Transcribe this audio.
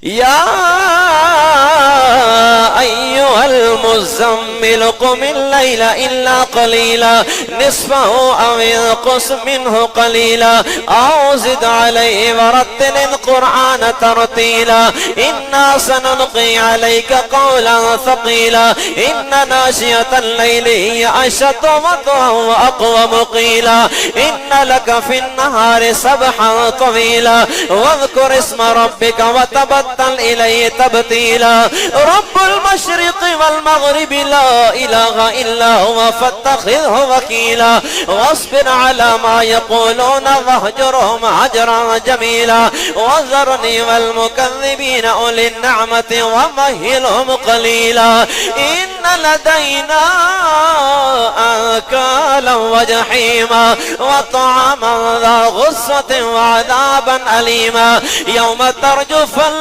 يا أيها المزمل قم الليل إلا قليلا نصفه أو انقص منه قليلا أو زد عليه ورتل القرآن ترتيلا إنا سنلقي عليك قولا ثقيلا إن ناشئة الليل هي أشد وطئا وأقوم قيلا إن لك في النهار سبحا طويلا واذكر اسم ربك وتبتل إليه تبتيلا رب المشرق والمغرب لا إله إلا هو فاتخذه وكيلا واصبر على ما يقولون واهجرهم هجرا جميلا وذرني والمكذبين أولي النعمة ومهلهم قليلا إن لدينا أنكالا وجحيما وطعاما ذا غصة وعذابا أليما يوم ترجف الأرض